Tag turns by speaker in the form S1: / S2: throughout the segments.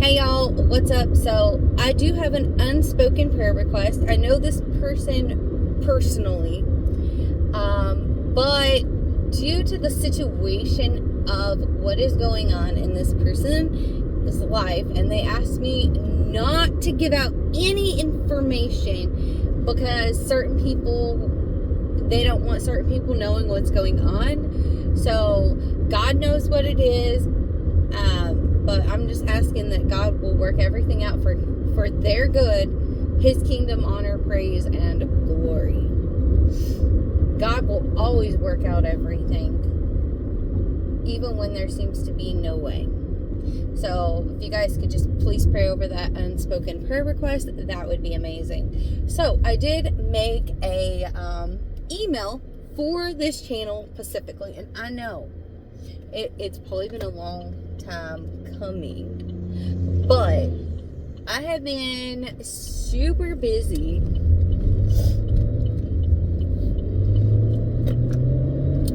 S1: Hey y'all, what's up? So I do have an unspoken prayer request. I know this person personally, but due to the situation of what is going on in this person's life, and they asked me not to give out any information because certain people, they don't want certain people knowing what's going on. So God knows what it is. But I'm just asking that God will work everything out for their good, His kingdom, honor, praise, and glory. God will always work out everything, even when there seems to be no way. So if you guys could just please pray over that unspoken prayer request, that would be amazing. So I did make a email for this channel specifically, and I know it's probably been a long time coming, but I have been super busy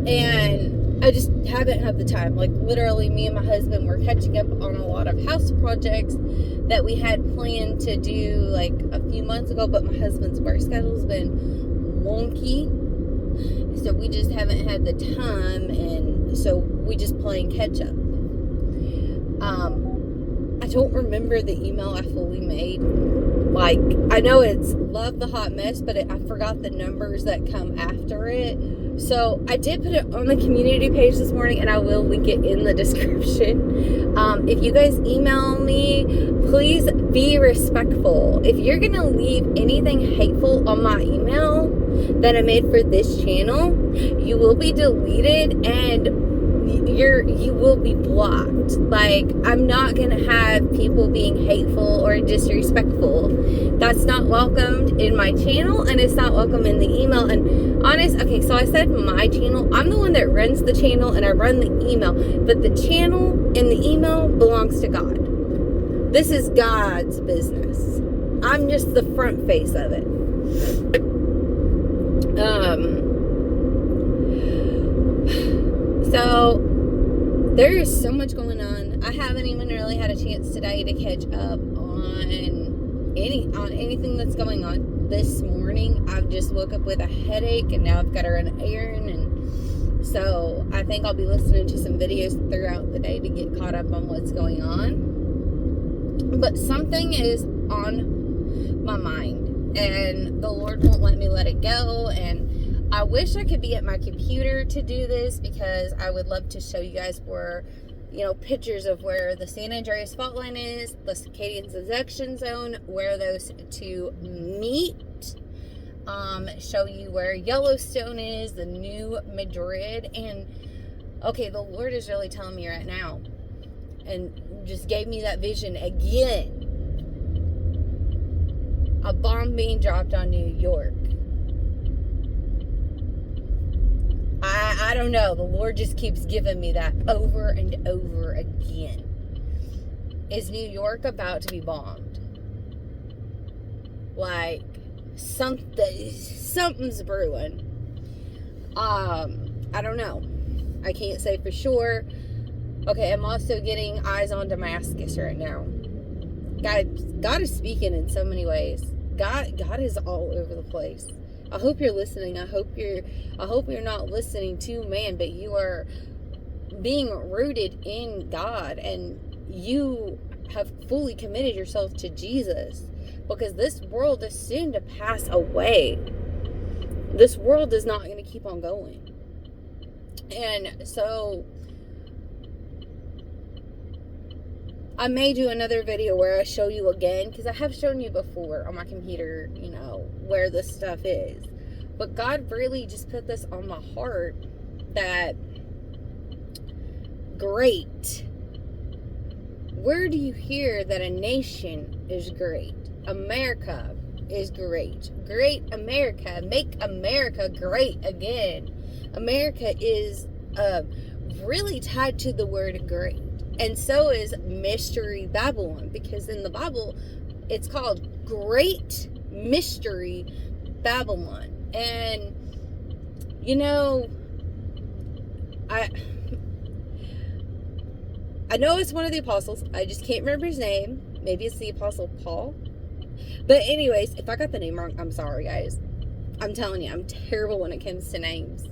S1: and I just haven't had the time. Like literally me and my husband were catching up on a lot of house projects that we had planned to do like a few months ago, but my husband's work schedule's been wonky, so we just haven't had the time, and so we just playing catch up. I don't remember the email I fully made. Like, I know it's Love the Hot Mess, but I forgot the numbers that come after it. So I did put it on the community page this morning, and I will link it in the description. If you guys email me, please be respectful. If you're going to leave anything hateful on my email that I made for this channel, you will be deleted and you will be blocked. Like, I'm not gonna have people being hateful or disrespectful. That's not welcomed in my channel, and it's not welcome in the email. And okay, so I said my channel, I'm the one that runs the channel and I run the email, but the channel and the email belongs to God. This is God's business. I'm just the front face of it. So there is so much going on. I haven't even really had a chance today to catch up on anything that's going on. This morning I've just woke up with a headache, and now I've got to run an errand, and so I think I'll be listening to some videos throughout the day to get caught up on what's going on. But something is on my mind, and the Lord won't let me let it go. And I wish I could be at my computer to do this, because I would love to show you guys where, pictures of where the San Andreas fault line is, the Acadian subduction zone, where those two meet. Show you where Yellowstone is, the New Madrid. And okay, the Lord is really telling me right now, and just gave me that vision again. A bomb being dropped on New York. I don't know. The Lord just keeps giving me that over and over again. Is New York about to be bombed? Like, something's brewing. I don't know. I can't say for sure. Okay, I'm also getting eyes on Damascus right now. God is speaking in so many ways. God is all over the place. I hope you're listening. I hope you're not listening to man, but you are being rooted in God, and you have fully committed yourself to Jesus, because this world is soon to pass away. This world is not going to keep on going. And so I may do another video where I show you again, because I have shown you before on my computer, where this stuff is. But God really just put this on my heart that, great. Where do you hear that a nation is great? America is great. Great America. Make America great again. America is really tied to the word great. And so is Mystery Babylon, because in the Bible, it's called Great Mystery Babylon. And, I know it's one of the apostles. I just can't remember his name. Maybe it's the Apostle Paul. But anyways, if I got the name wrong, I'm sorry, guys. I'm telling you, I'm terrible when it comes to names.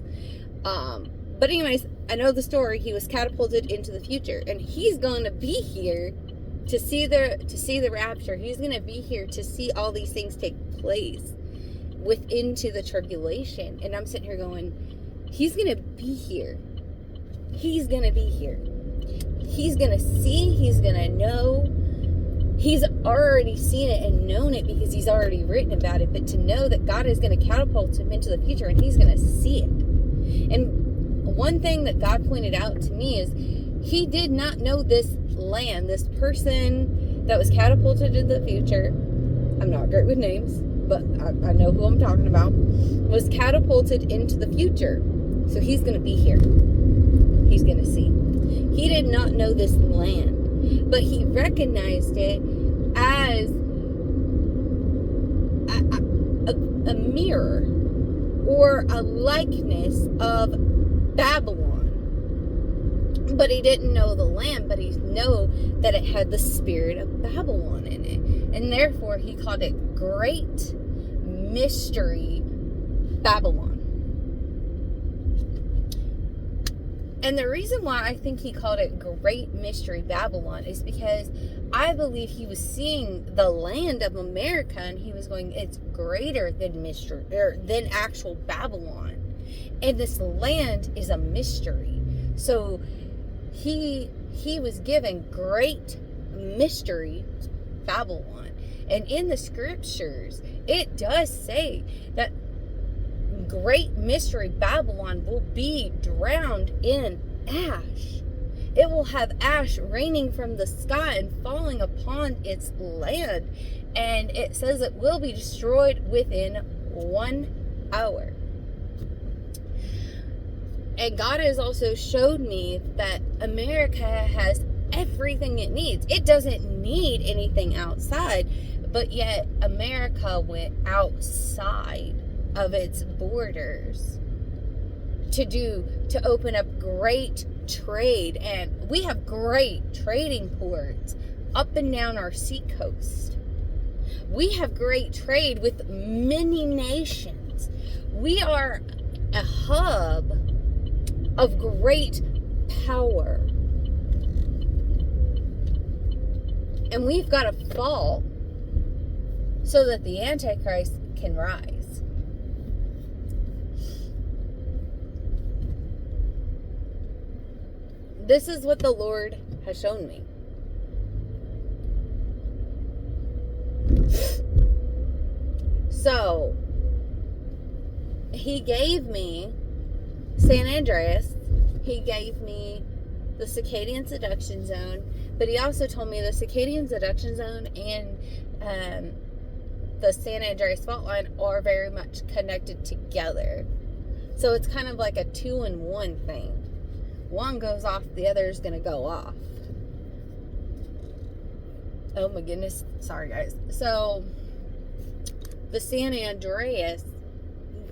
S1: But anyways, I know the story. He was catapulted into the future, and he's going to be here to see the rapture. He's going to be here to see all these things take place into the tribulation. And I'm sitting here going, he's going to be here. He's going to be here. He's going to see. He's going to know. He's already seen it and known it because he's already written about it. But to know that God is going to catapult him into the future and he's going to see it. And one thing that God pointed out to me is he did not know this land, this person that was catapulted into the future. I'm not great with names, but I know who I'm talking about. Was catapulted into the future. So he's going to be here. He's going to see. He did not know this land, but he recognized it as a mirror or a likeness of Babylon. But he didn't know the land, but he knew that it had the spirit of Babylon in it. And therefore he called it Great Mystery Babylon. And the reason why I think he called it Great Mystery Babylon is because I believe he was seeing the land of America and he was going, it's greater than mystery, or than actual Babylon. And this land is a mystery. So he was given Great Mystery Babylon. And in the scriptures, it does say that Great Mystery Babylon will be drowned in ash. It will have ash raining from the sky and falling upon its land. And it says it will be destroyed within 1 hour. And God has also showed me that America has everything it needs. It doesn't need anything outside, but yet America went outside of its borders to open up great trade. And we have great trading ports up and down our seacoast. We have great trade with many nations. We are a hub of great power. And we've got to fall so that the Antichrist can rise. This is what the Lord has shown me. So, he gave me San Andreas. He gave me the Circadian Seduction Zone. But he also told me the Circadian Seduction Zone and the San Andreas Fault Line are very much connected together. So it's kind of like a 2-in-1 thing. One goes off, the other is going to go off. Oh my goodness. Sorry, guys. So, the San Andreas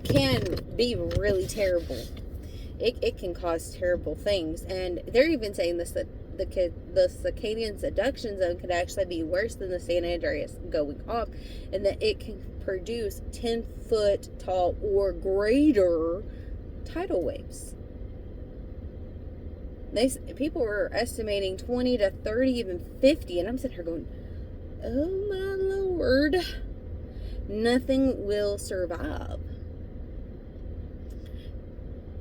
S1: can be really terrible. It can cause terrible things. And they're even saying this, that the Circadian Seduction Zone could actually be worse than the San Andreas going off. And that it can produce 10-foot tall or greater tidal waves. People were estimating 20 to 30, even 50, and I'm sitting here going, oh my Lord, nothing will survive.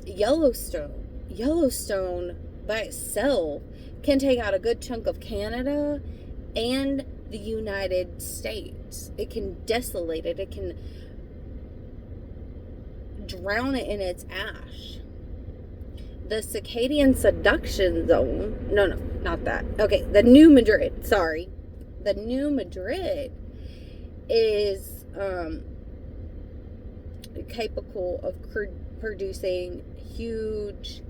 S1: Yellowstone by itself can take out a good chunk of Canada and the United States. It can desolate it. It can drown it in its ash. The Circadian Seduction Zone, no, not that. Okay, the New Madrid, sorry. The New Madrid is capable of producing huge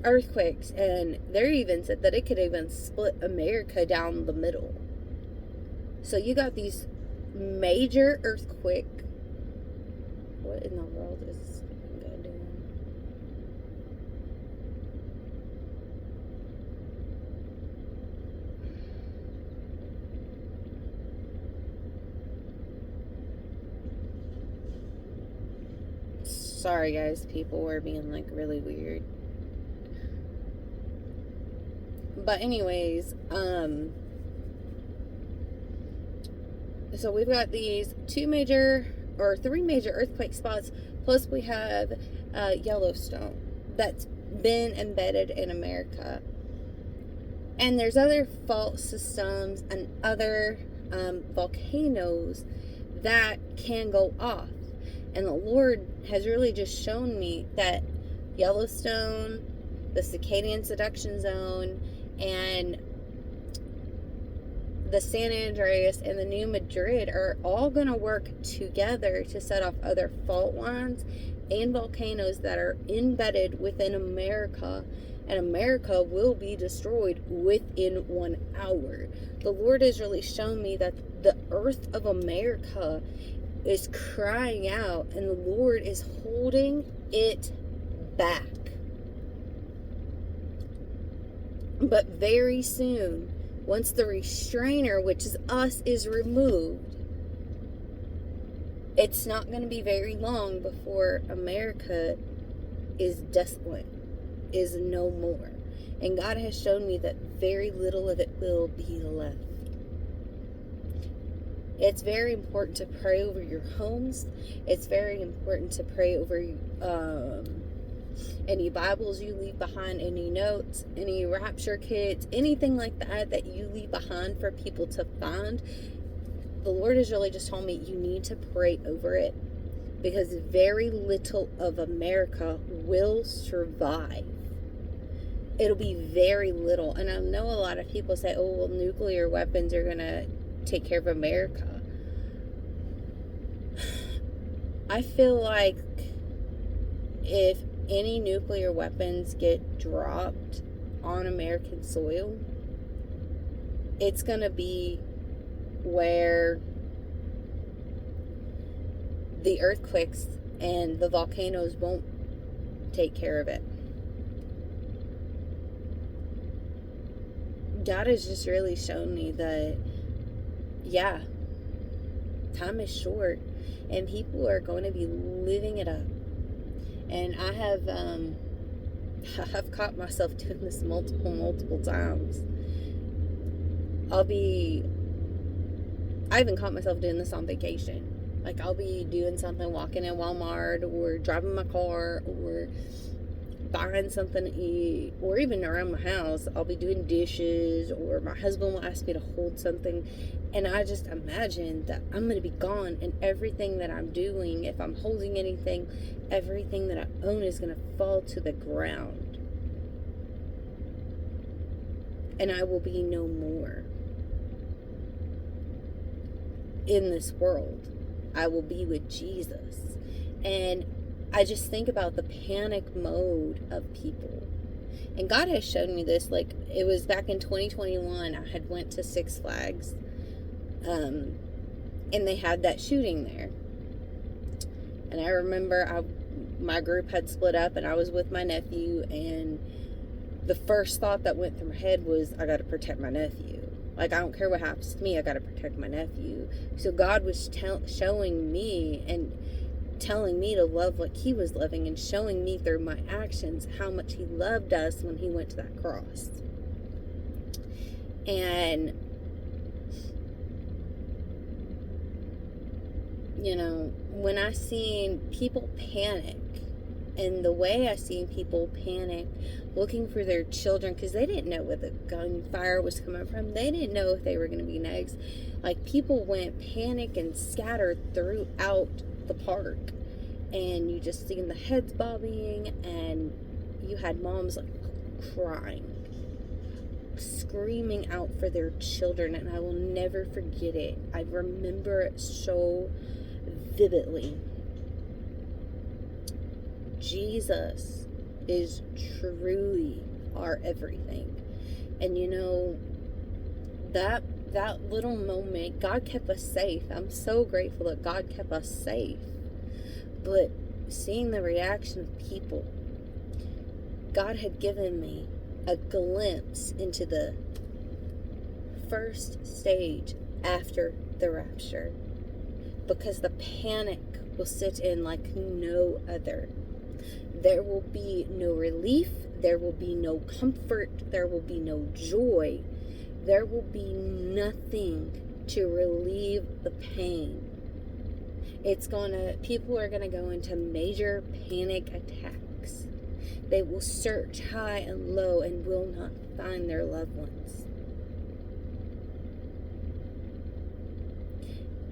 S1: earthquakes, and they even said that it could even split America down the middle. So you got these major earthquake. What in the world is this guy doing? Sorry, guys. People were being like really weird. But anyways, so we've got these 3 major earthquake spots, plus we have Yellowstone that's been embedded in America. And there's other fault systems and other volcanoes that can go off. And the Lord has really just shown me that Yellowstone, the Circadian Subduction Zone, and the San Andreas and the New Madrid are all going to work together to set off other fault lines and volcanoes that are embedded within America, and America will be destroyed within 1 hour. The Lord has really shown me that the earth of America is crying out, and the Lord is holding it back. But very soon, once the restrainer, which is us, is removed, it's not going to be very long before America is desolate, is no more. And God has shown me that very little of it will be left. It's very important to pray over your homes. It's very important to pray over any Bibles you leave behind, any notes, any rapture kits, anything like that you leave behind for people to find. The Lord has really just told me you need to pray over it, because very little of America will survive. It'll be very little. And I know a lot of people say, oh, well, nuclear weapons are going to take care of America. I feel like if any nuclear weapons get dropped on American soil, it's going to be where the earthquakes and the volcanoes won't take care of it. God has just really shown me that, yeah, time is short and people are going to be living it up. And I have I've caught myself doing this multiple times. I even caught myself doing this on vacation. Like, I'll be doing something, walking in Walmart or driving my car or buying something to eat, or even around my house. I'll be doing dishes, or my husband will ask me to hold something, and I just imagine that I'm going to be gone, and everything that I'm doing, if I'm holding anything, everything that I own is going to fall to the ground, and I will be no more in this world. I will be with Jesus. And I just think about the panic mode of people. And God has shown me this. Like, it was back in 2021, I had went to Six Flags. And they had that shooting there. And I remember my group had split up, and I was with my nephew, and the first thought that went through my head was, I got to protect my nephew. Like, I don't care what happens to me, I got to protect my nephew. So God was showing me and telling me to love like he was loving, and showing me through my actions how much he loved us when he went to that cross. And, you know, when I seen people panic, and the way I seen people panic looking for their children, because they didn't know where the gunfire was coming from, they didn't know if they were going to be next. Like, people went panic and scattered throughout the park, and you just seen the heads bobbing, and you had moms like crying, screaming out for their children. And I will never forget it. I remember it so vividly. Jesus is truly our everything. And you know, that little moment, God kept us safe. I'm so grateful that God kept us safe. But seeing the reaction of people, God had given me a glimpse into the first stage after the rapture, because the panic will sit in like no other. There will be no relief. There will be no comfort. There will be no joy. There will be nothing to relieve the pain. People are gonna go into major panic attacks. They will search high and low and will not find their loved ones.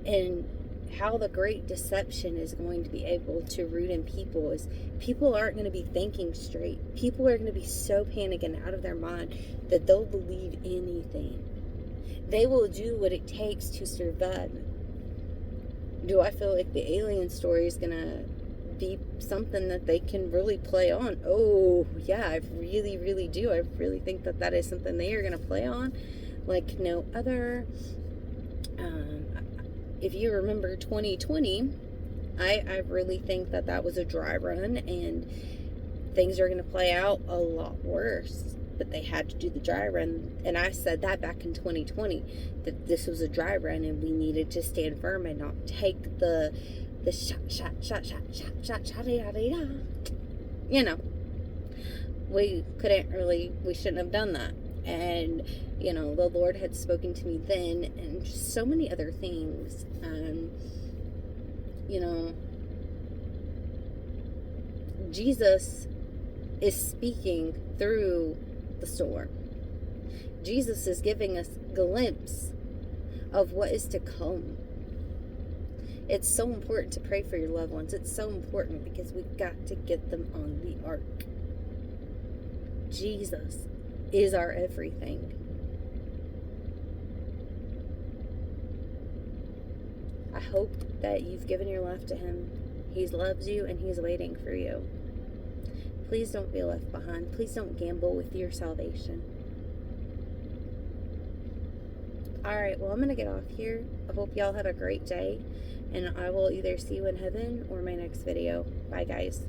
S1: And how the great deception is going to be able to root in people is people aren't going to be thinking straight. People are going to be so panicked and out of their mind that they'll believe anything. They will do what it takes to survive. Do I feel like the alien story is going to be something that they can really play on? Oh, yeah, I really, really do. I really think that that is something they are going to play on like no other. If you remember 2020, I really think that that was a dry run, and things are going to play out a lot worse. But they had to do the dry run, and I said that back in 2020, that this was a dry run, and we needed to stand firm and not take the shot, you know. We shouldn't have done that. And, you know, the Lord had spoken to me then, and just so many other things. You know, Jesus is speaking through the storm. Jesus is giving us a glimpse of what is to come. It's so important to pray for your loved ones. It's so important because we've got to get them on the ark. Jesus is our everything. I hope that you've given your life to Him. He loves you and He's waiting for you. Please don't be left behind. Please don't gamble with your salvation. Alright, well, I'm going to get off here. I hope y'all have a great day, and I will either see you in heaven or my next video. Bye, guys.